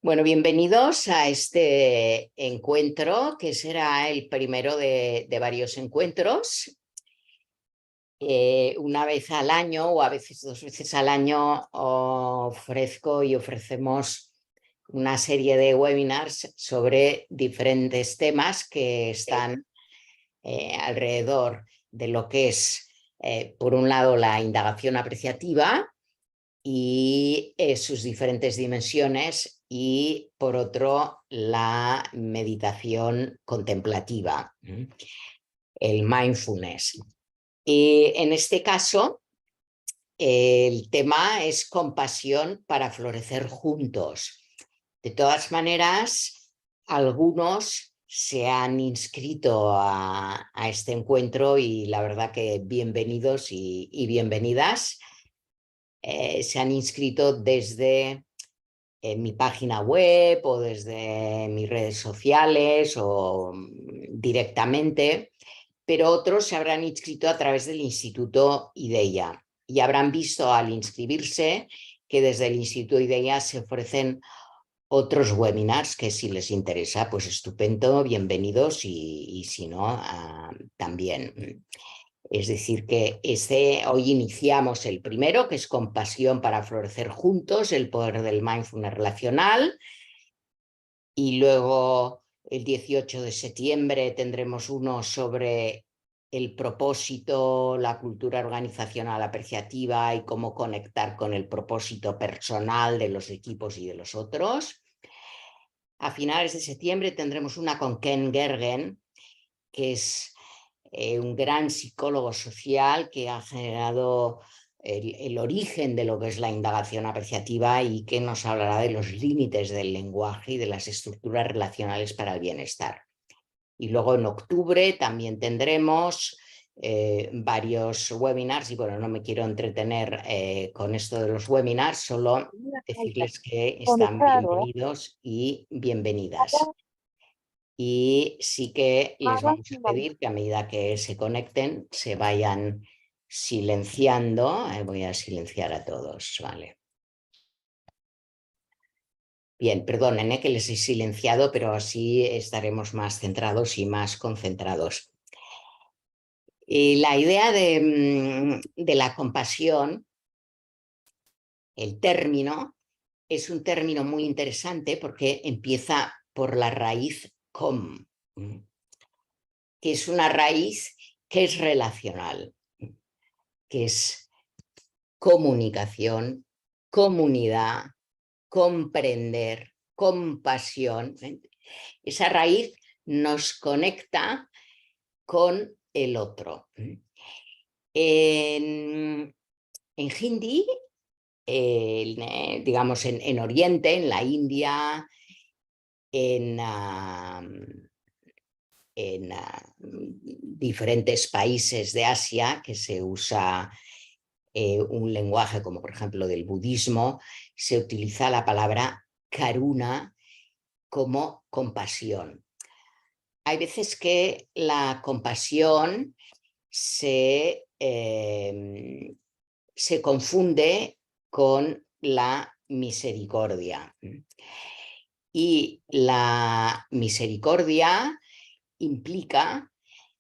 Bueno, bienvenidos a este encuentro, que será el primero de varios encuentros. Una vez al año o a veces 2 veces al año ofrezco y ofrecemos una serie de webinars sobre diferentes temas que están alrededor de lo que es, por un lado, la indagación apreciativa y sus diferentes dimensiones, y por otro la meditación contemplativa, el mindfulness. Y en este caso el tema es compasión para florecer juntos. De todas maneras, algunos se han inscrito a este encuentro y la verdad que bienvenidos y bienvenidas. Se han inscrito desde mi página web o desde mis redes sociales o directamente, pero otros se habrán inscrito a través del Instituto IDEA y habrán visto al inscribirse que desde el Instituto IDEA se ofrecen otros webinars que, si les interesa, pues estupendo, bienvenidos, y si no, también. Es decir, que hoy iniciamos el primero, que es Compasión para florecer juntos, el poder del mindfulness relacional, y luego el 18 de septiembre tendremos uno sobre el propósito, la cultura organizacional apreciativa y cómo conectar con el propósito personal de los equipos y de los otros. A finales de septiembre tendremos una con Ken Gergen, que es un gran psicólogo social que ha generado el origen de lo que es la indagación apreciativa y que nos hablará de los límites del lenguaje y de las estructuras relacionales para el bienestar. Y luego en octubre también tendremos varios webinars, y bueno, no me quiero entretener con esto de los webinars, solo decirles que están bienvenidos y bienvenidas. Y sí que les vamos a pedir que a medida que se conecten se vayan silenciando. Voy a silenciar a todos, ¿vale? Bien, perdonen que les he silenciado, pero así estaremos más centrados y más concentrados. Y la idea de la compasión, el término, es un término muy interesante porque empieza por la raíz com, que es una raíz que es relacional, que es comunicación, comunidad, comprender, compasión. Esa raíz nos conecta con el otro. En hindi, digamos en Oriente, en la India, en diferentes países de Asia, que se usa un lenguaje como por ejemplo del budismo, se utiliza la palabra karuna como compasión. Hay veces que la compasión se confunde con la misericordia. Y la misericordia implica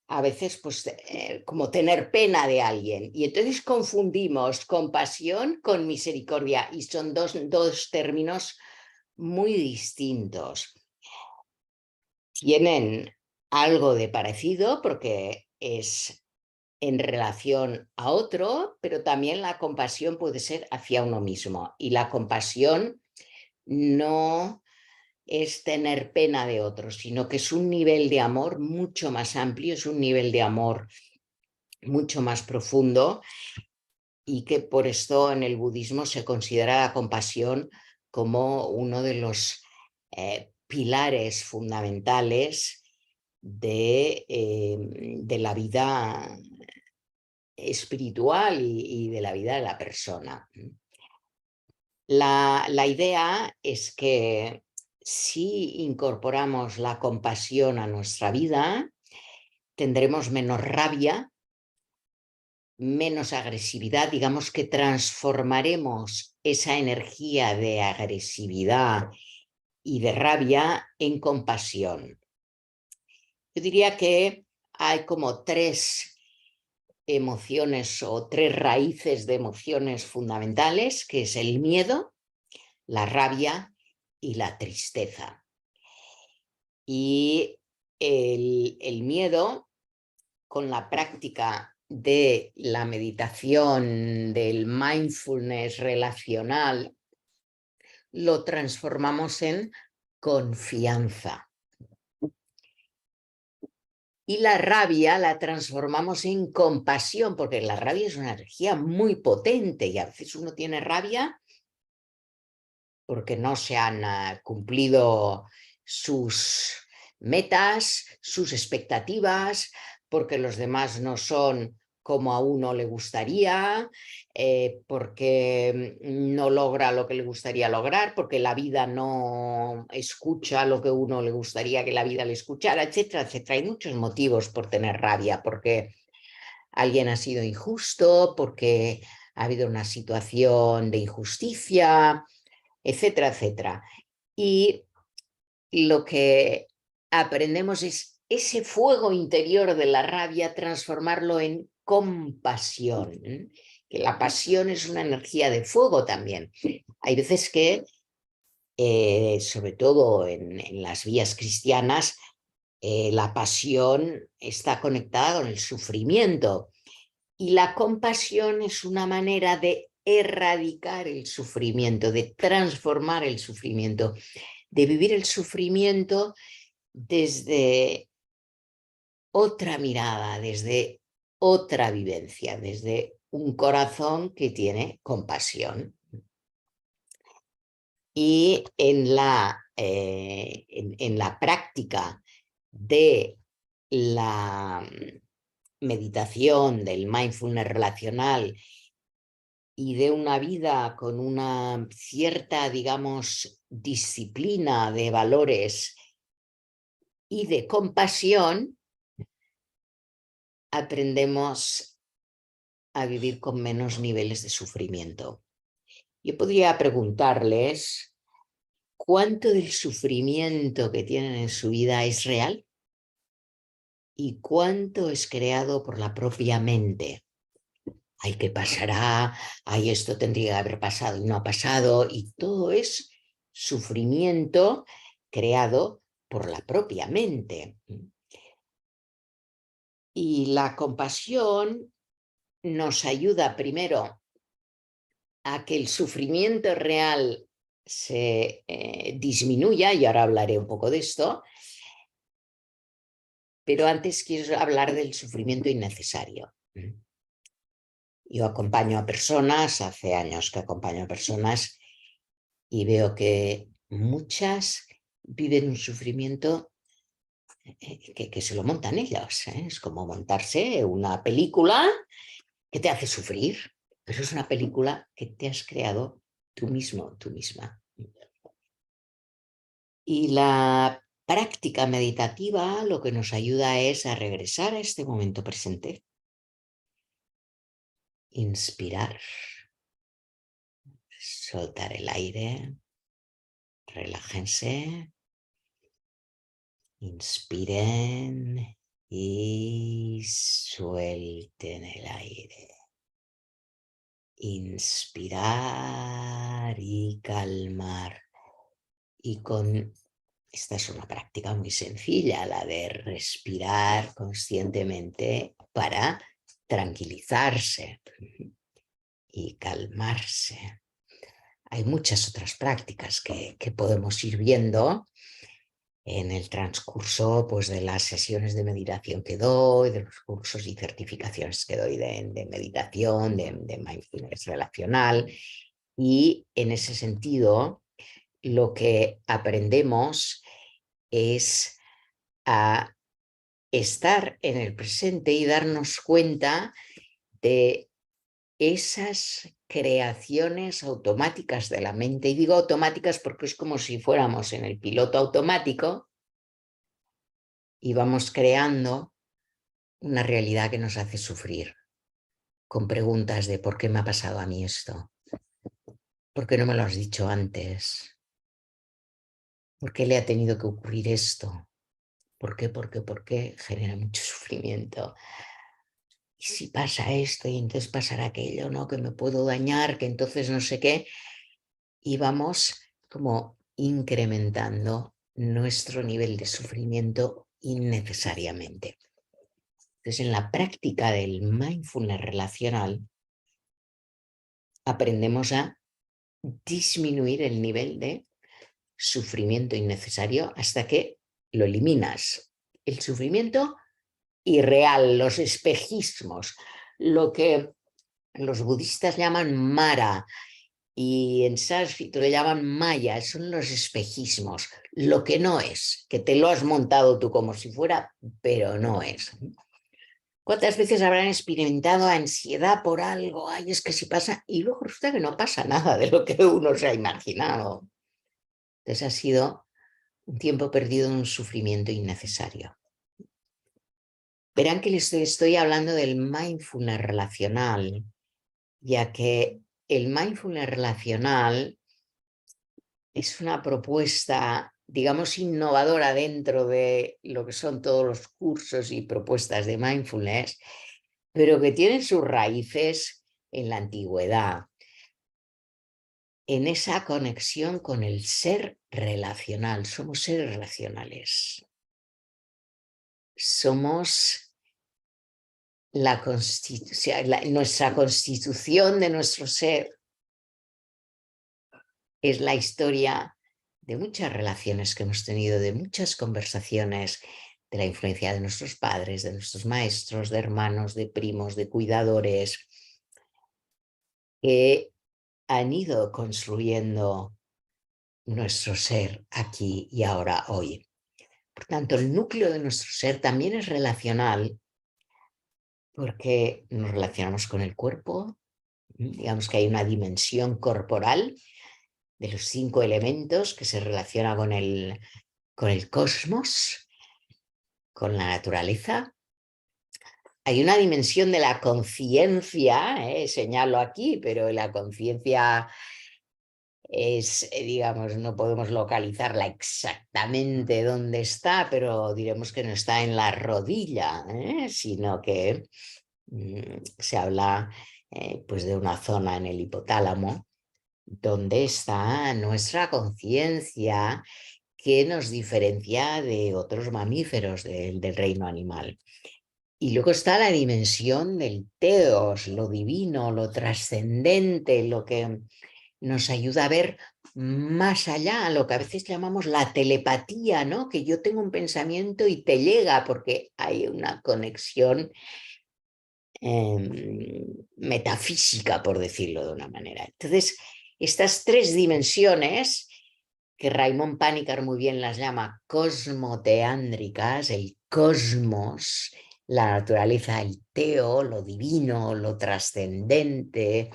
a veces pues como tener pena de alguien, y entonces confundimos compasión con misericordia, y son dos términos muy distintos. Tienen algo de parecido porque es en relación a otro, pero también la compasión puede ser hacia uno mismo, y la compasión no es tener pena de otros, sino que es un nivel de amor mucho más amplio, es un nivel de amor mucho más profundo, y que por esto en el budismo se considera la compasión como uno de los pilares fundamentales de la vida espiritual y de la vida de la persona. La idea es que si incorporamos la compasión a nuestra vida, tendremos menos rabia, menos agresividad, digamos que transformaremos esa energía de agresividad y de rabia en compasión. Yo diría que hay como 3 emociones o 3 raíces de emociones fundamentales, que es el miedo, la rabia y la tristeza. Y el miedo, con la práctica de la meditación, del mindfulness relacional, lo transformamos en confianza. Y la rabia la transformamos en compasión, porque la rabia es una energía muy potente y a veces uno tiene rabia porque no se han cumplido sus metas, sus expectativas, porque los demás no son como a uno le gustaría, porque no logra lo que le gustaría lograr, porque la vida no escucha lo que uno le gustaría que la vida le escuchara, etcétera, etcétera. Hay muchos motivos por tener rabia, porque alguien ha sido injusto, porque ha habido una situación de injusticia, etcétera, etcétera. Y lo que aprendemos es ese fuego interior de la rabia, transformarlo en compasión, que la pasión es una energía de fuego también. Hay veces que, sobre todo en las vías cristianas, la pasión está conectada con el sufrimiento y la compasión es una manera de erradicar el sufrimiento, de transformar el sufrimiento, de vivir el sufrimiento desde otra mirada, desde otra vivencia, desde un corazón que tiene compasión. Y en la práctica de la meditación, del mindfulness relacional y de una vida con una cierta, digamos, disciplina de valores y de compasión, aprendemos a vivir con menos niveles de sufrimiento. Yo podría preguntarles, ¿cuánto del sufrimiento que tienen en su vida es real? ¿Y cuánto es creado por la propia mente? Ay, ¿qué pasará? Ay, esto tendría que haber pasado y no ha pasado. Y todo es sufrimiento creado por la propia mente. Y la compasión nos ayuda primero a que el sufrimiento real se disminuya, y ahora hablaré un poco de esto, pero antes quiero hablar del sufrimiento innecesario. Yo acompaño a personas, hace años que acompaño a personas y veo que muchas viven un sufrimiento que se lo montan ellos. Es como montarse una película que te hace sufrir, pero es una película que te has creado tú mismo, tú misma. Y la práctica meditativa lo que nos ayuda es a regresar a este momento presente. Inspirar, soltar el aire, relájense, inspiren y suelten el aire. Inspirar y calmar. Y esta es una práctica muy sencilla, la de respirar conscientemente para tranquilizarse y calmarse. Hay muchas otras prácticas que podemos ir viendo en el transcurso, pues, de las sesiones de meditación que doy, de los cursos y certificaciones que doy de meditación, de mindfulness relacional. Y en ese sentido, lo que aprendemos es a estar en el presente y darnos cuenta de esas creaciones automáticas de la mente. Y digo automáticas porque es como si fuéramos en el piloto automático y vamos creando una realidad que nos hace sufrir con preguntas de ¿por qué me ha pasado a mí esto? ¿Por qué no me lo has dicho antes? ¿Por qué le ha tenido que ocurrir esto? ¿Por qué? ¿Por qué? Genera mucho sufrimiento. Y si pasa esto y entonces pasará aquello, ¿no? Que me puedo dañar, que entonces no sé qué. Y vamos como incrementando nuestro nivel de sufrimiento innecesariamente. Entonces, en la práctica del mindfulness relacional, aprendemos a disminuir el nivel de sufrimiento innecesario hasta que lo eliminas. El sufrimiento irreal, los espejismos, lo que los budistas llaman Mara y en sánscrito le llaman Maya, son los espejismos, lo que no es, que te lo has montado tú como si fuera, pero no es. ¿Cuántas veces habrán experimentado ansiedad por algo? Ay, es que si pasa, y luego resulta que no pasa nada de lo que uno se ha imaginado. Entonces ha sido un tiempo perdido en un sufrimiento innecesario. Verán que les estoy hablando del mindfulness relacional, ya que el mindfulness relacional es una propuesta, digamos, innovadora dentro de lo que son todos los cursos y propuestas de mindfulness, pero que tiene sus raíces en la antigüedad, en esa conexión con el ser relacional. Somos seres relacionales. Somos nuestra constitución de nuestro ser es la historia de muchas relaciones que hemos tenido, de muchas conversaciones, de la influencia de nuestros padres, de nuestros maestros, de hermanos, de primos, de cuidadores, que han ido construyendo nuestro ser aquí y ahora, hoy. Por tanto, el núcleo de nuestro ser también es relacional porque nos relacionamos con el cuerpo, digamos que hay una dimensión corporal de los 5 elementos que se relaciona con el cosmos, con la naturaleza. Hay una dimensión de la conciencia, señalo aquí, pero la conciencia es, digamos, no podemos localizarla exactamente dónde está, pero diremos que no está en la rodilla, sino que se habla pues de una zona en el hipotálamo donde está nuestra conciencia que nos diferencia de otros mamíferos del reino animal. Y luego está la dimensión del teos, lo divino, lo trascendente, lo que nos ayuda a ver más allá, lo que a veces llamamos la telepatía, ¿no? Que yo tengo un pensamiento y te llega porque hay una conexión metafísica, por decirlo de una manera. Entonces, estas 3 dimensiones, que Raymond Panikkar muy bien las llama cosmoteándricas, el cosmos, la naturaleza, el teo, lo divino, lo trascendente,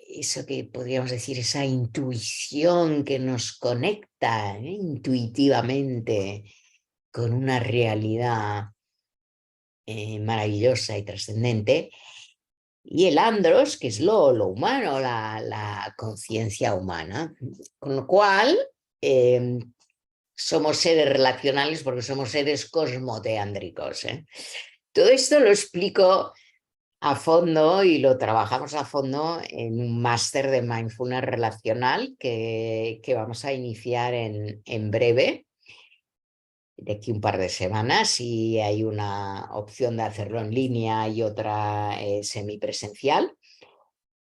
eso que podríamos decir, esa intuición que nos conecta intuitivamente con una realidad maravillosa y trascendente, y el andros, que es lo humano, la conciencia humana. Con lo cual, somos seres relacionales porque somos seres cosmoteándricos. Todo esto lo explico a fondo y lo trabajamos a fondo en un máster de mindfulness relacional que vamos a iniciar en breve, de aquí un par de semanas, y hay una opción de hacerlo en línea y otra semipresencial.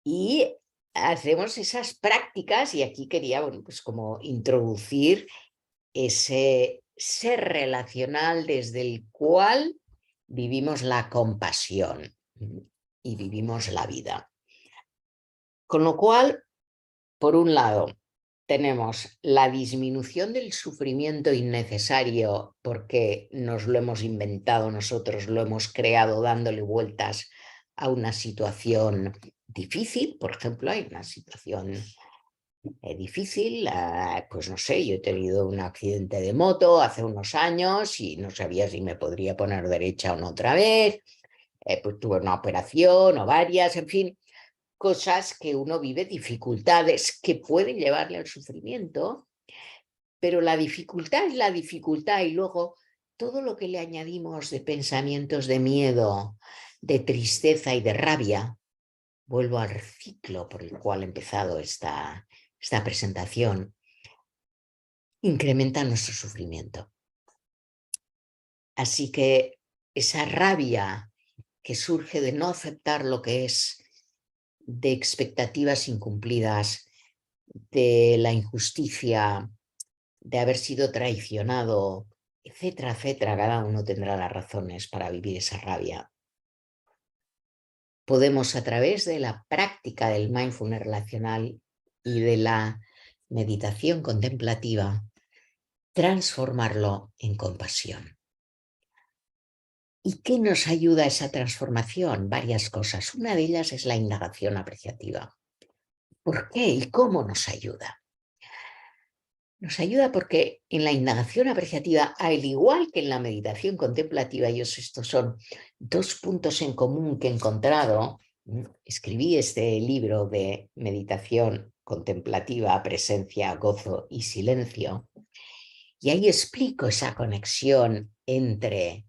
Y hacemos esas prácticas y aquí quería, bueno, pues como introducir ese ser relacional desde el cual vivimos la compasión y vivimos la vida. Con lo cual, por un lado, tenemos la disminución del sufrimiento innecesario porque nos lo hemos inventado nosotros, lo hemos creado dándole vueltas a una situación difícil. Por ejemplo, hay una situación difícil, pues no sé, yo he tenido un accidente de moto hace unos años y no sabía si me podría poner derecha o no otra vez. pues tuve una operación o varias, en fin, cosas que uno vive, dificultades que pueden llevarle al sufrimiento, pero la dificultad es la dificultad y luego todo lo que le añadimos de pensamientos de miedo, de tristeza y de rabia, vuelvo al ciclo por el cual he empezado esta presentación, incrementa nuestro sufrimiento. Así que esa rabia que surge de no aceptar lo que es, de expectativas incumplidas, de la injusticia, de haber sido traicionado, etcétera, etcétera, cada uno tendrá las razones para vivir esa rabia. Podemos, a través de la práctica del mindfulness relacional y de la meditación contemplativa, transformarlo en compasión. ¿Y qué nos ayuda a esa transformación? Varias cosas. Una de ellas es la indagación apreciativa. ¿Por qué y cómo nos ayuda? Nos ayuda porque en la indagación apreciativa, al igual que en la meditación contemplativa, y estos son dos puntos en común que he encontrado, escribí este libro de meditación contemplativa, presencia, gozo y silencio, y ahí explico esa conexión entre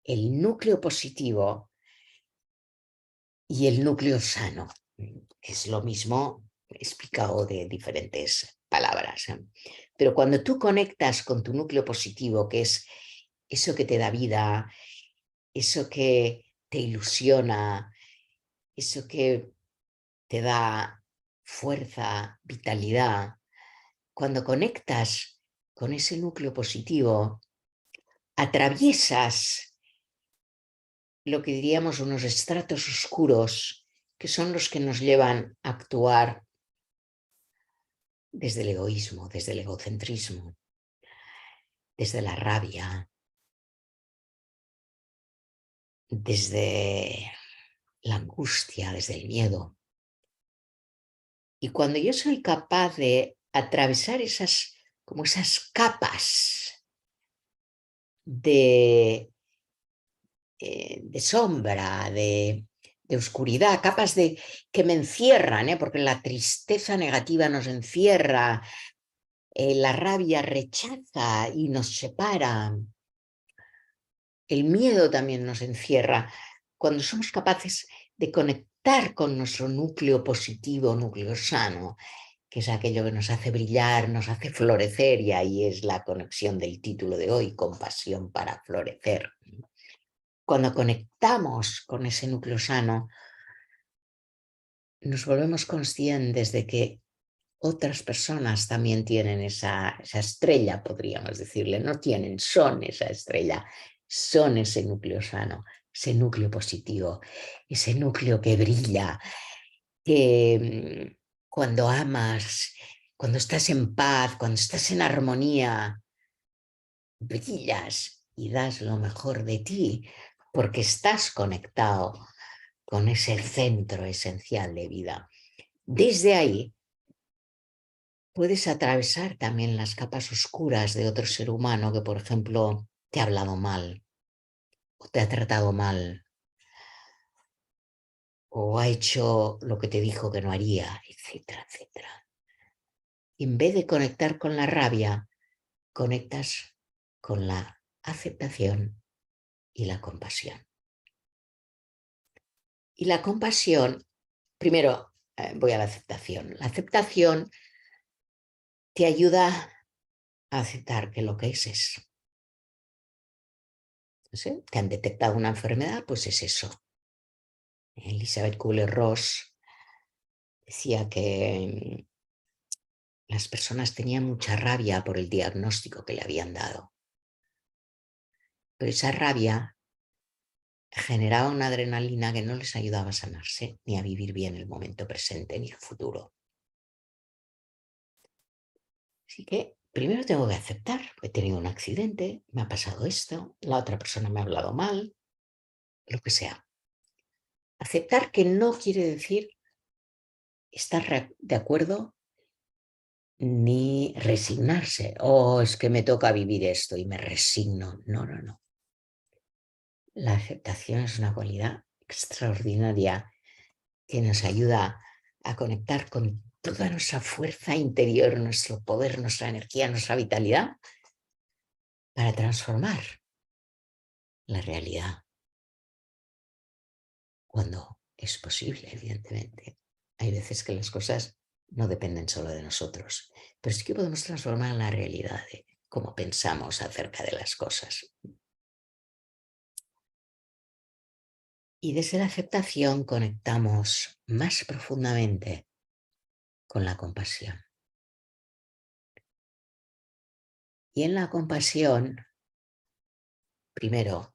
el núcleo positivo y el núcleo sano. Es lo mismo explicado de diferentes palabras. Pero cuando tú conectas con tu núcleo positivo, que es eso que te da vida, eso que te ilusiona, eso que te da fuerza, vitalidad, cuando conectas con ese núcleo positivo, atraviesas lo que diríamos unos estratos oscuros, que son los que nos llevan a actuar desde el egoísmo, desde el egocentrismo, desde la rabia, desde la angustia, desde el miedo. Y cuando yo soy capaz de atravesar esas capas de sombra, de oscuridad, capas que me encierran, porque la tristeza negativa nos encierra, la rabia rechaza y nos separa, el miedo también nos encierra. Cuando somos capaces de conectar con nuestro núcleo positivo, núcleo sano, que es aquello que nos hace brillar, nos hace florecer, y ahí es la conexión del título de hoy, compasión para florecer. Cuando conectamos con ese núcleo sano, nos volvemos conscientes de que otras personas también tienen esa estrella, podríamos decirle, no tienen, son esa estrella, son ese núcleo sano, ese núcleo positivo, ese núcleo que brilla, que cuando amas, cuando estás en paz, cuando estás en armonía, brillas y das lo mejor de ti porque estás conectado con ese centro esencial de vida. Desde ahí puedes atravesar también las capas oscuras de otro ser humano que, por ejemplo, te ha hablado mal o te ha tratado mal o ha hecho lo que te dijo que no haría, etcétera, etcétera. Y en vez de conectar con la rabia, conectas con la aceptación y la compasión. Y la compasión, primero voy a la aceptación. La aceptación te ayuda a aceptar que lo que es. ¿Sí? Te han detectado una enfermedad, pues es eso. Elizabeth Kubler-Ross decía que las personas tenían mucha rabia por el diagnóstico que le habían dado. Pero esa rabia generaba una adrenalina que no les ayudaba a sanarse ni a vivir bien el momento presente ni el futuro. Así que primero tengo que aceptar, he tenido un accidente, me ha pasado esto, la otra persona me ha hablado mal, lo que sea. Aceptar que no quiere decir estar de acuerdo ni resignarse. Es que me toca vivir esto y me resigno. No, no, no. La aceptación es una cualidad extraordinaria que nos ayuda a conectar con toda nuestra fuerza interior, nuestro poder, nuestra energía, nuestra vitalidad, para transformar la realidad cuando es posible, evidentemente. Hay veces que las cosas no dependen solo de nosotros, pero sí que podemos transformar la realidad de cómo pensamos acerca de las cosas. Y desde la aceptación conectamos más profundamente con la compasión. Y en la compasión, primero,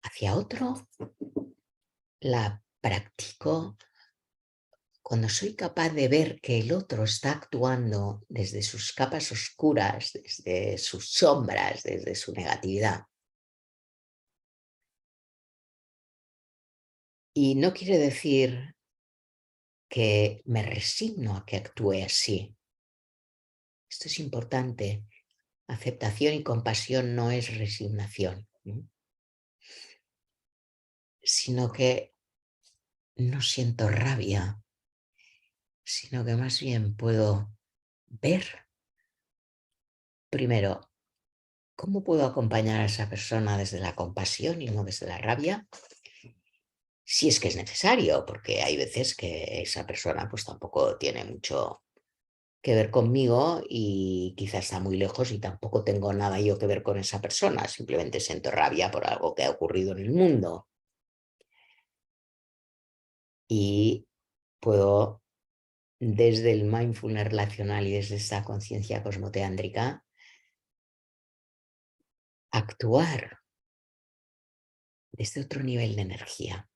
hacia otro, la practico cuando soy capaz de ver que el otro está actuando desde sus capas oscuras, desde sus sombras, desde su negatividad. Y no quiere decir que me resigno a que actúe así. Esto es importante. Aceptación y compasión no es resignación, ¿no? Sino que no siento rabia, sino que más bien puedo ver, primero, cómo puedo acompañar a esa persona desde la compasión y no desde la rabia, si es que es necesario, porque hay veces que esa persona pues tampoco tiene mucho que ver conmigo y quizás está muy lejos y tampoco tengo nada yo que ver con esa persona, simplemente siento rabia por algo que ha ocurrido en el mundo y puedo desde el mindfulness relacional y desde esta conciencia cosmoteándrica actuar desde otro nivel de energía.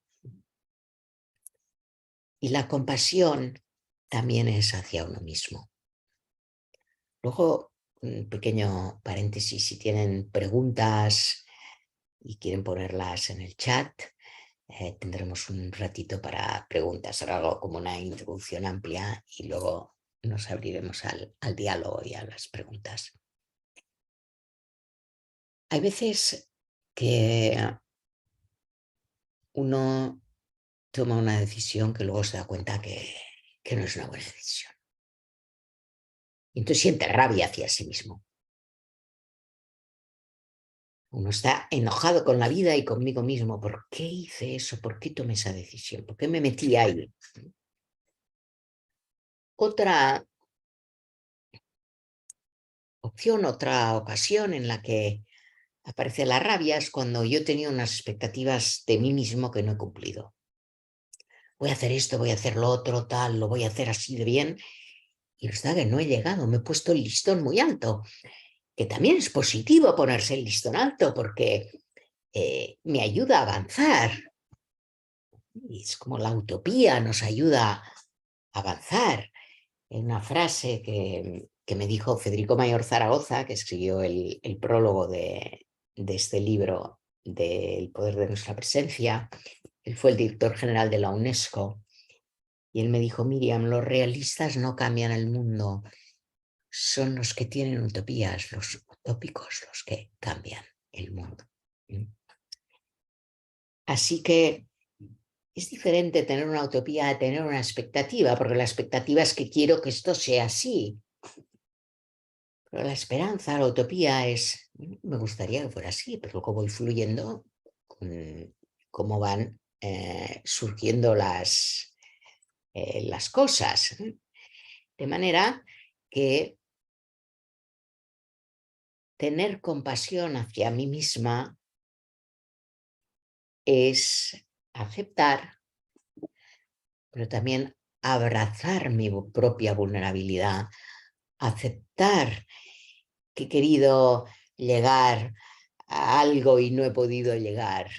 Y la compasión también es hacia uno mismo. Luego, un pequeño paréntesis, si tienen preguntas y quieren ponerlas en el chat, tendremos un ratito para preguntas, ahora algo como una introducción amplia y luego nos abriremos al diálogo y a las preguntas. Hay veces que uno toma una decisión que luego se da cuenta que no es una buena decisión. Y entonces siente rabia hacia sí mismo. Uno está enojado con la vida y conmigo mismo. ¿Por qué hice eso? ¿Por qué tomé esa decisión? ¿Por qué me metí ahí? Otra opción, otra ocasión en la que aparece la rabia es cuando yo tenía unas expectativas de mí mismo que no he cumplido. Voy a hacer esto, voy a hacer lo otro, tal, lo voy a hacer así de bien. Y resulta que no he llegado, me he puesto el listón muy alto, que también es positivo ponerse el listón alto porque me ayuda a avanzar. Y es como la utopía nos ayuda a avanzar. Hay una frase que me dijo Federico Mayor Zaragoza, que escribió el prólogo de este libro del poder de nuestra presencia. Él fue el director general de la UNESCO. Y él me dijo, Miriam, los realistas no cambian el mundo, son los que tienen utopías, los utópicos, los que cambian el mundo. Así que es diferente tener una utopía a tener una expectativa, porque la expectativa es que quiero que esto sea así. Pero la esperanza, la utopía es, me gustaría que fuera así, pero luego voy fluyendo con cómo van surgiendo las cosas. De manera que tener compasión hacia mí misma es aceptar, pero también abrazar mi propia vulnerabilidad, aceptar que he querido llegar a algo y no he podido llegar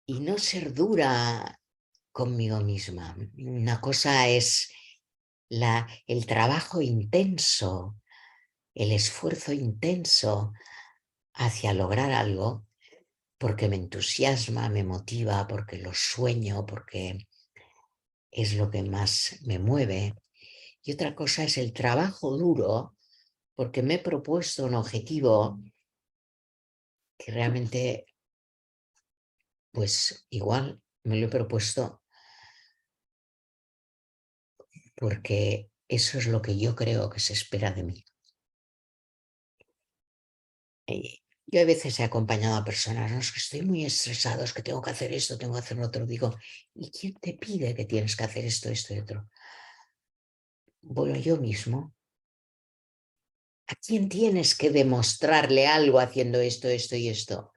y no ser dura conmigo misma. Una cosa es el trabajo intenso, el esfuerzo intenso hacia lograr algo porque me entusiasma, me motiva, porque lo sueño, porque es lo que más me mueve. Y otra cosa es el trabajo duro, porque me he propuesto un objetivo que realmente Pues igual me lo he propuesto porque eso es lo que yo creo que se espera de mí. Yo a veces he acompañado a personas, no, es que estoy muy estresado, es que tengo que hacer esto, tengo que hacer lo otro. Digo, ¿y quién te pide que tienes que hacer esto, esto y otro? Bueno, yo mismo. ¿A quién tienes que demostrarle algo haciendo esto, esto y esto?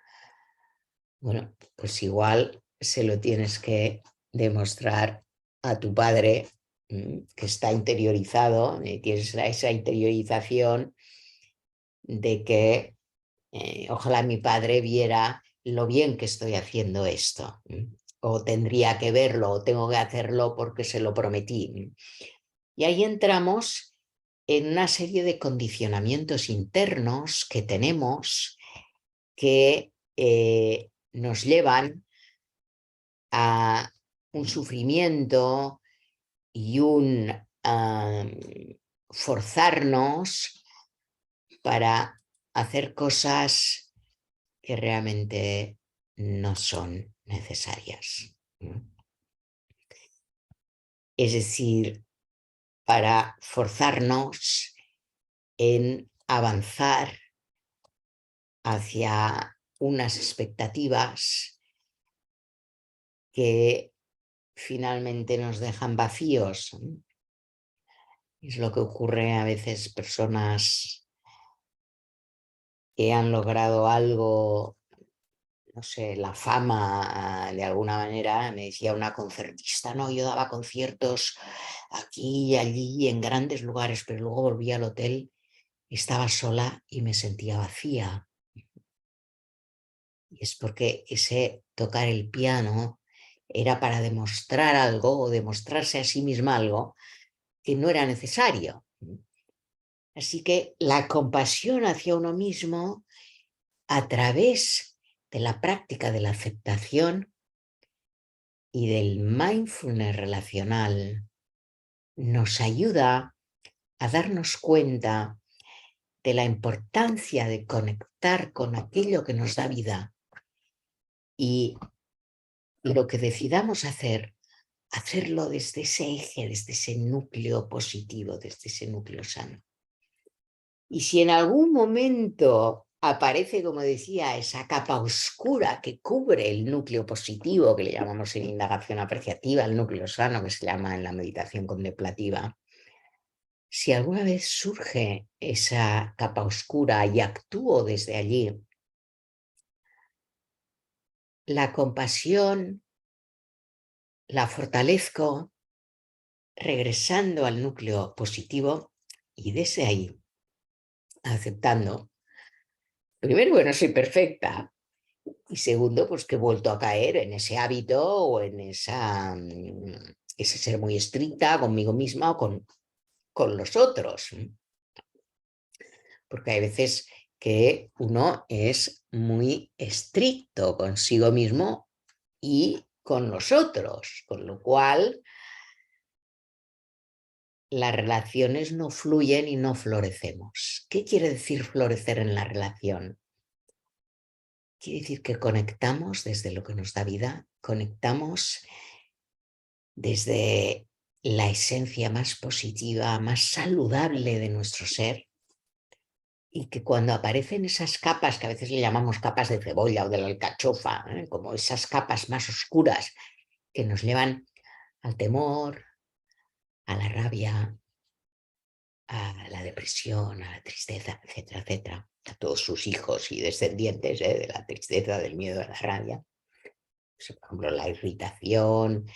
Bueno, pues igual se lo tienes que demostrar a tu padre, que está interiorizado, y tienes esa interiorización de que ojalá mi padre viera lo bien que estoy haciendo esto, o tendría que verlo, o tengo que hacerlo porque se lo prometí. Y ahí entramos en una serie de condicionamientos internos que tenemos que nos llevan a un sufrimiento y un forzarnos para hacer cosas que realmente no son necesarias. Es decir, para forzarnos en avanzar hacia unas expectativas que finalmente nos dejan vacíos. Es lo que ocurre a veces personas que han logrado algo, no sé, la fama de alguna manera. Me decía una concertista, no, yo daba conciertos aquí y allí en grandes lugares, pero luego volví al hotel, estaba sola y me sentía vacía. Y es porque ese tocar el piano era para demostrar algo o demostrarse a sí misma algo que no era necesario. Así que la compasión hacia uno mismo a través de la práctica de la aceptación y del mindfulness relacional nos ayuda a darnos cuenta de la importancia de conectar con aquello que nos da vida y lo que decidamos hacer, hacerlo desde ese eje, desde ese núcleo positivo, desde ese núcleo sano. Y si en algún momento aparece, como decía, esa capa oscura que cubre el núcleo positivo, que le llamamos en indagación apreciativa, el núcleo sano, que se llama en la meditación contemplativa, si alguna vez surge esa capa oscura y actúo desde allí, la compasión la fortalezco regresando al núcleo positivo y desde ahí, aceptando, primero que no soy perfecta y segundo, pues que he vuelto a caer en ese hábito o en ese ser muy estricta conmigo misma o con los otros. Porque hay veces que uno es muy estricto consigo mismo y con los otros, con lo cual las relaciones no fluyen y no florecemos. ¿Qué quiere decir florecer en la relación? Quiere decir que conectamos desde lo que nos da vida, conectamos desde la esencia más positiva, más saludable de nuestro ser, y que cuando aparecen esas capas, que a veces le llamamos capas de cebolla o de la alcachofa, como esas capas más oscuras que nos llevan al temor, a la rabia, a la depresión, a la tristeza, etcétera, etcétera, a todos sus hijos y descendientes, de la tristeza, del miedo, de la rabia. Por ejemplo, la irritación,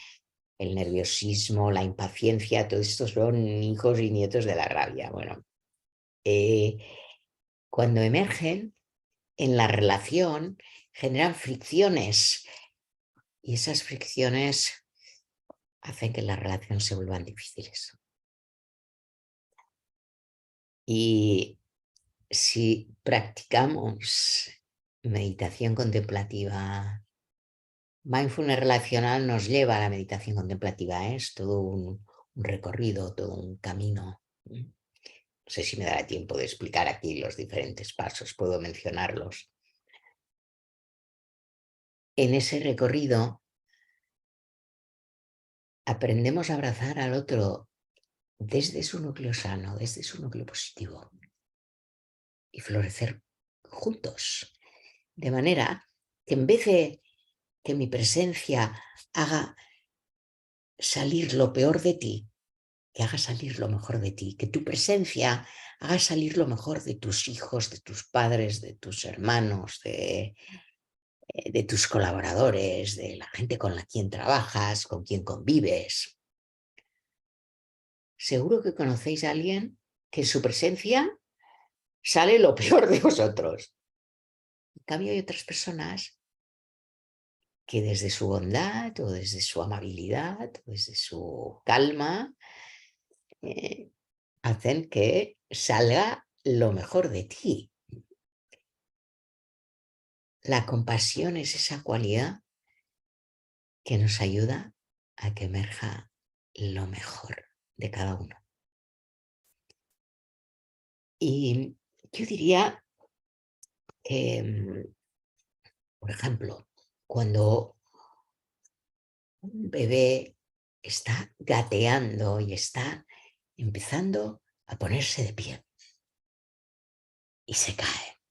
el nerviosismo, la impaciencia, todo esto son hijos y nietos de la rabia. Bueno, cuando emergen en la relación, generan fricciones y esas fricciones hacen que las relaciones se vuelvan difíciles. Y si practicamos meditación contemplativa, mindfulness relacional nos lleva a la meditación contemplativa, es todo un recorrido, todo un camino. No sé si me dará tiempo de explicar aquí los diferentes pasos, puedo mencionarlos. en ese recorrido aprendemos a abrazar al otro desde su núcleo sano, desde su núcleo positivo y florecer juntos. De manera que en vez de que mi presencia haga salir lo peor de ti, que haga salir lo mejor de ti, que tu presencia haga salir lo mejor de tus hijos, de tus padres, de tus hermanos, de tus colaboradores, de la gente con la quien trabajas, con quien convives. Seguro que conocéis a alguien que en su presencia sale lo peor de vosotros. En cambio, hay otras personas que desde su bondad o desde su amabilidad o desde su calma hacen que salga lo mejor de ti. La compasión es esa cualidad que nos ayuda a que emerja lo mejor de cada uno. Y yo diría que, por ejemplo, cuando un bebé está gateando y está empezando a ponerse de pie y se cae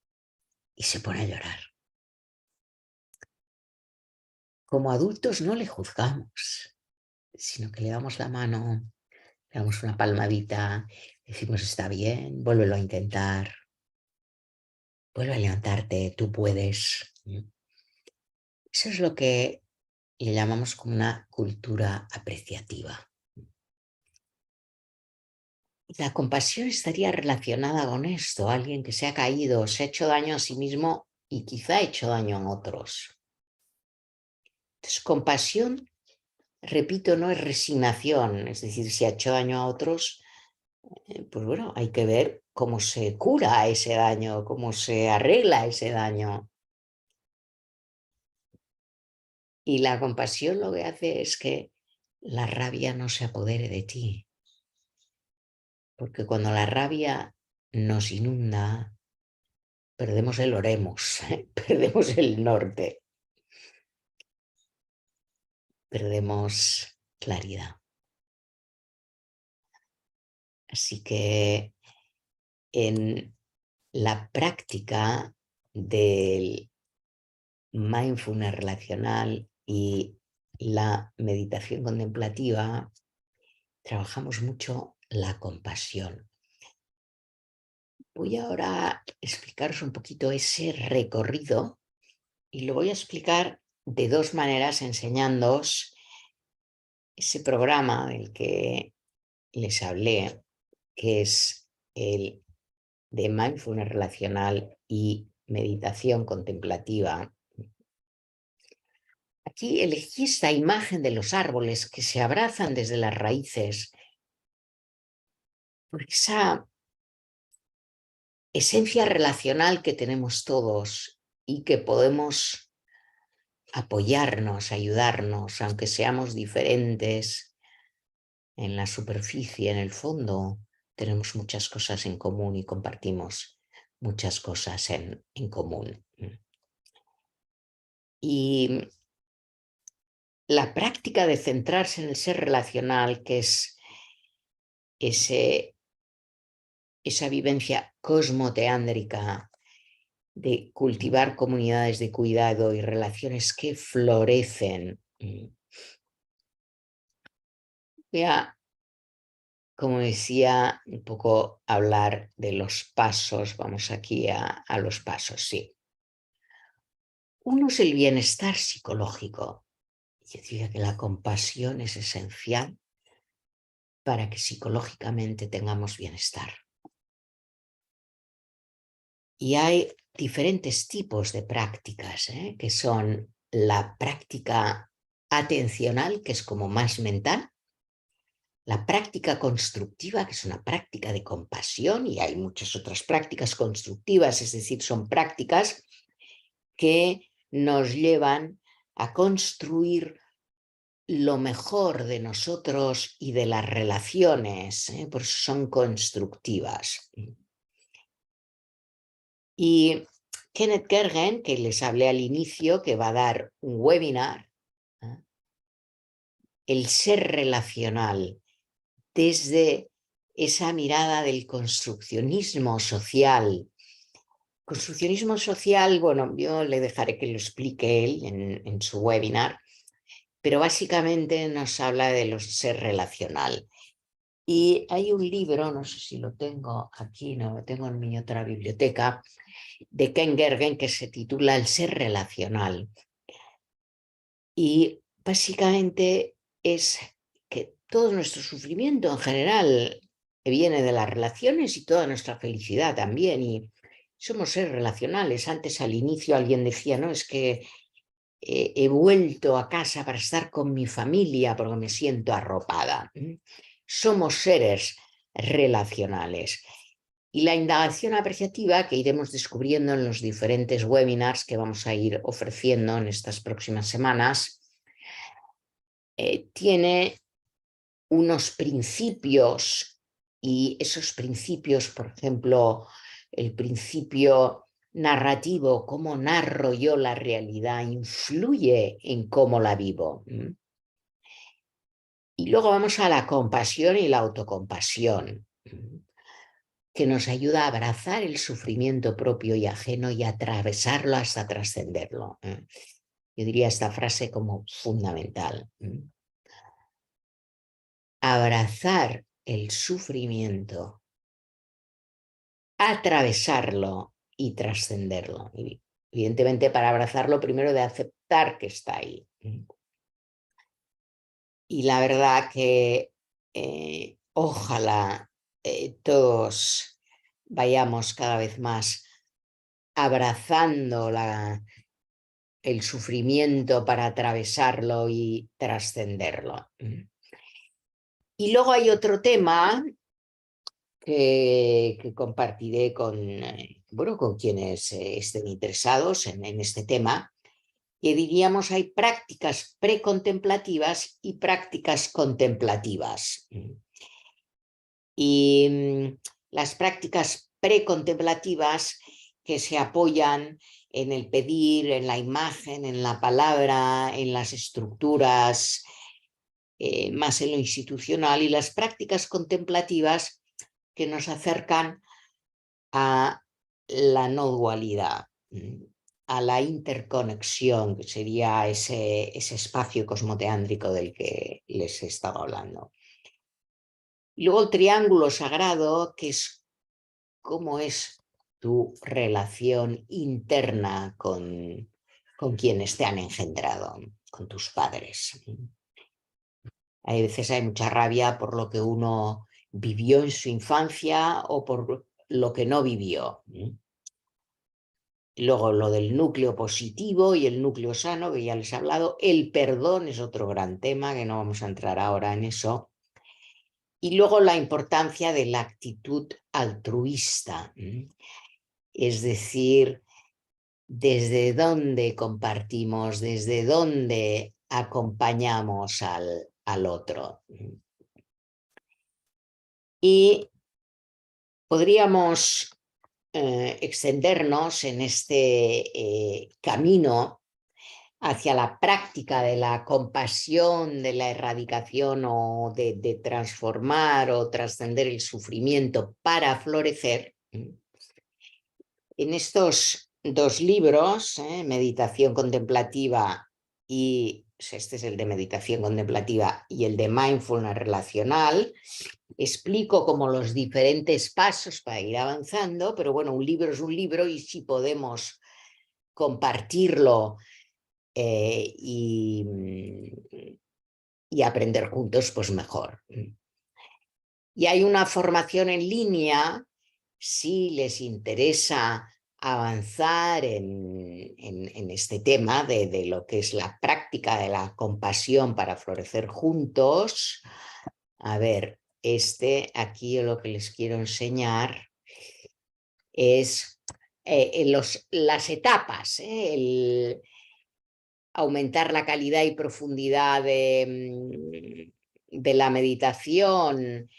y se pone a llorar. Como adultos no le juzgamos, sino que le damos la mano, le damos una palmadita, decimos está bien, vuélvelo a intentar, vuelve a levantarte, tú puedes. Eso es lo que le llamamos como una cultura apreciativa. La compasión estaría relacionada con esto, alguien que se ha caído, se ha hecho daño a sí mismo y quizá ha hecho daño a otros. Entonces, compasión, repito, no es resignación, es decir, si ha hecho daño a otros, pues bueno, hay que ver cómo se cura ese daño, cómo se arregla ese daño. Y la compasión lo que hace es que la rabia no se apodere de ti, porque cuando la rabia nos inunda, perdemos el oremos, perdemos el norte, perdemos claridad. Así que en la práctica del mindfulness relacional y la meditación contemplativa, trabajamos mucho la compasión. Voy ahora a explicaros un poquito ese recorrido y lo voy a explicar de dos maneras, enseñándoos ese programa del que les hablé, que es el de mindfulness relacional y meditación contemplativa. Aquí elegí esta imagen de los árboles que se abrazan desde las raíces por esa esencia relacional que tenemos todos y que podemos apoyarnos, ayudarnos, aunque seamos diferentes en la superficie, en el fondo, tenemos muchas cosas en común y compartimos muchas cosas en común. Y la práctica de centrarse en el ser relacional, que es esa vivencia cosmoteándrica de cultivar comunidades de cuidado y relaciones que florecen. Voy a, como decía, un poco hablar de los pasos. Vamos aquí a los pasos, sí. Uno es el bienestar psicológico. Yo diría que la compasión es esencial para que psicológicamente tengamos bienestar. Y hay diferentes tipos de prácticas, que son la práctica atencional, que es como más mental, la práctica constructiva, que es una práctica de compasión, y hay muchas otras prácticas constructivas, es decir, son prácticas que nos llevan a construir lo mejor de nosotros y de las relaciones, por eso son constructivas. Y Kenneth Gergen, que les hablé al inicio, que va a dar un webinar, el ser relacional, desde esa mirada del construccionismo social. Construccionismo social, bueno, yo le dejaré que lo explique él en su webinar, pero básicamente nos habla de lo ser relacional. Y hay un libro, no sé si lo tengo aquí, no lo tengo en mi otra biblioteca, de Ken Gergen, que se titula El ser relacional. Y básicamente es que todo nuestro sufrimiento en general viene de las relaciones y toda nuestra felicidad también. Y somos seres relacionales. Antes, al inicio, alguien decía, no, es que he vuelto a casa para estar con mi familia porque me siento arropada. Somos seres relacionales. Y la indagación apreciativa que iremos descubriendo en los diferentes webinars que vamos a ir ofreciendo en estas próximas semanas, tiene unos principios, y esos principios, por ejemplo, el principio narrativo, cómo narro yo la realidad, influye en cómo la vivo. Y luego vamos a la compasión y la autocompasión, que nos ayuda a abrazar el sufrimiento propio y ajeno y atravesarlo hasta trascenderlo. Yo diría esta frase como fundamental. Abrazar el sufrimiento, atravesarlo y trascenderlo. Y evidentemente, para abrazarlo, primero de aceptar que está ahí. Y la verdad que ojalá todos vayamos cada vez más abrazando el sufrimiento para atravesarlo y trascenderlo. Y luego hay otro tema que compartiré con quienes estén interesados en este tema, que diríamos hay prácticas precontemplativas y prácticas contemplativas. Y las prácticas precontemplativas que se apoyan en el pedir, en la imagen, en la palabra, en las estructuras, más en lo institucional, y las prácticas contemplativas que nos acercan a la no dualidad, a la interconexión, que sería ese espacio cosmoteándrico del que les he estado hablando. Y luego el triángulo sagrado, que es cómo es tu relación interna con quienes te han engendrado, con tus padres. Hay veces hay mucha rabia por lo que uno vivió en su infancia o por lo que no vivió. Luego lo del núcleo positivo y el núcleo sano, que ya les he hablado. El perdón es otro gran tema, que no vamos a entrar ahora en eso. Y luego la importancia de la actitud altruista, es decir, desde dónde compartimos, desde dónde acompañamos al otro. Y podríamos extendernos en este camino hacia la práctica de la compasión, de la erradicación o de transformar o trascender el sufrimiento para florecer. En estos dos libros, Meditación Contemplativa y este es el de Meditación Contemplativa y el de Mindfulness Relacional, explico como los diferentes pasos para ir avanzando, pero bueno, un libro es un libro y si podemos compartirlo y aprender juntos, pues mejor. Y hay una formación en línea, si les interesa avanzar en este tema de lo que es la práctica de la compasión para florecer juntos. A ver, aquí lo que les quiero enseñar es las etapas, aumentar la calidad y profundidad de la meditación,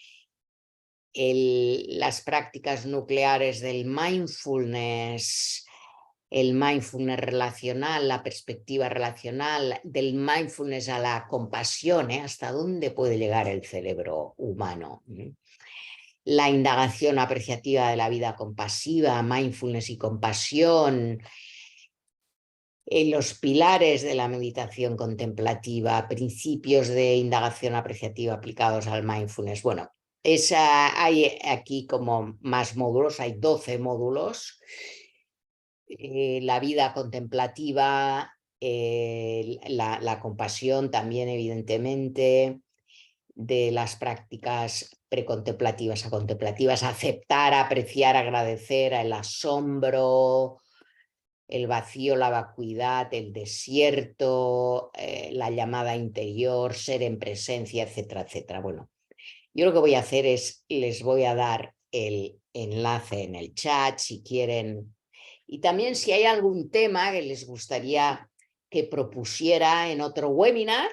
las prácticas nucleares del mindfulness, el mindfulness relacional, la perspectiva relacional, del mindfulness a la compasión, hasta dónde puede llegar el cerebro humano. La indagación apreciativa de la vida compasiva, mindfulness y compasión, los pilares de la meditación contemplativa, principios de indagación apreciativa aplicados al mindfulness. Bueno, hay aquí como más módulos, hay 12 módulos. La vida contemplativa, la compasión también, evidentemente, de las prácticas precontemplativas a contemplativas, aceptar, apreciar, agradecer, el asombro, el vacío, la vacuidad, el desierto, la llamada interior, ser en presencia, etcétera, etcétera. Bueno, yo lo que voy a hacer es, les voy a dar el enlace en el chat si quieren. Y también si hay algún tema que les gustaría que propusiera en otro webinar,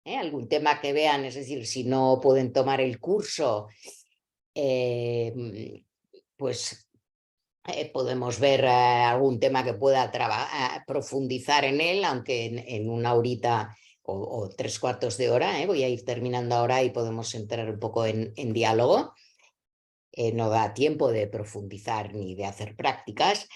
algún tema que vean, es decir, si no pueden tomar el curso, pues podemos ver algún tema que pueda profundizar en él, aunque en una horita o 3/4 de hora, voy a ir terminando ahora y podemos entrar un poco en diálogo. No da tiempo de profundizar ni de hacer prácticas.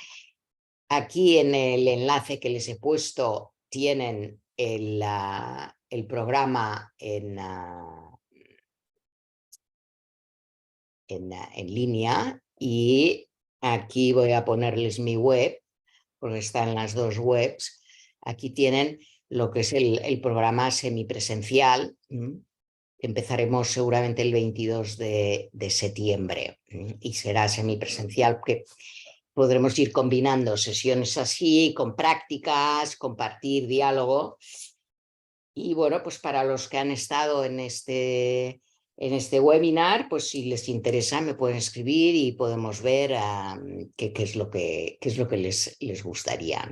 Aquí en el enlace que les he puesto tienen el programa en línea, y aquí voy a ponerles mi web, porque está en las dos webs. Aquí tienen lo que es el programa semipresencial, que empezaremos seguramente el 22 de septiembre, y será semipresencial, porque podremos ir combinando sesiones así, con prácticas, compartir, diálogo. Y bueno, pues para los que han estado en este webinar, pues si les interesa me pueden escribir y podemos ver qué es lo que les gustaría.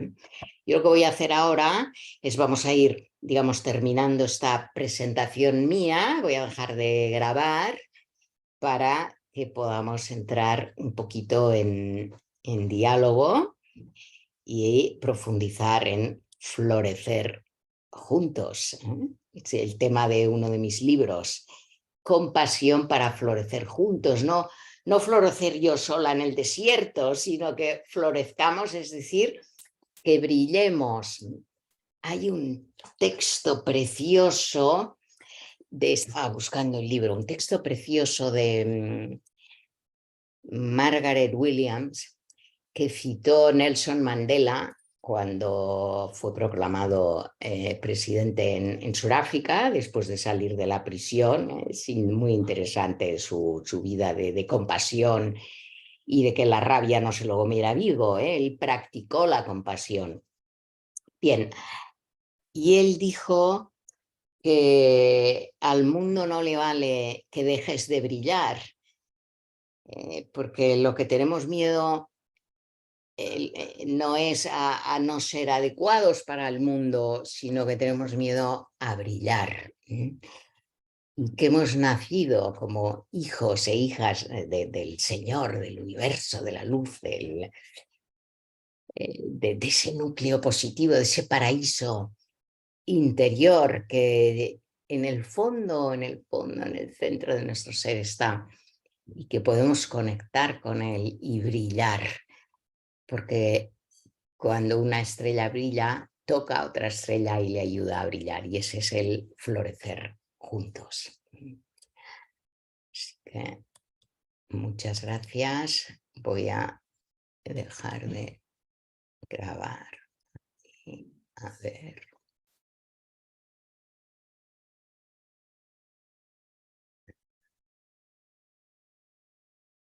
Yo lo que voy a hacer ahora es, vamos a ir, digamos, terminando esta presentación mía, voy a dejar de grabar para que podamos entrar un poquito en diálogo y profundizar en florecer juntos. Es el tema de uno de mis libros, Compasión para florecer juntos. No florecer yo sola en el desierto, sino que florezcamos, es decir, que brillemos. Hay un texto precioso, estaba buscando el libro, un texto precioso de Margaret Williams, que citó Nelson Mandela cuando fue proclamado presidente en Sudáfrica, después de salir de la prisión. Es muy interesante su vida de compasión y de que la rabia no se lo comiera vivo. Él practicó la compasión. Bien, y él dijo que al mundo no le vale que dejes de brillar, porque lo que tenemos miedo no es a no ser adecuados para el mundo, sino que tenemos miedo a brillar. Que hemos nacido como hijos e hijas del Señor, del universo, de la luz, de ese núcleo positivo, de ese paraíso interior que en el fondo, en el centro de nuestro ser está, y que podemos conectar con él y brillar, porque cuando una estrella brilla, toca a otra estrella y le ayuda a brillar, y ese es el florecer juntos. Así que muchas gracias. Voy a dejar de grabar. A ver.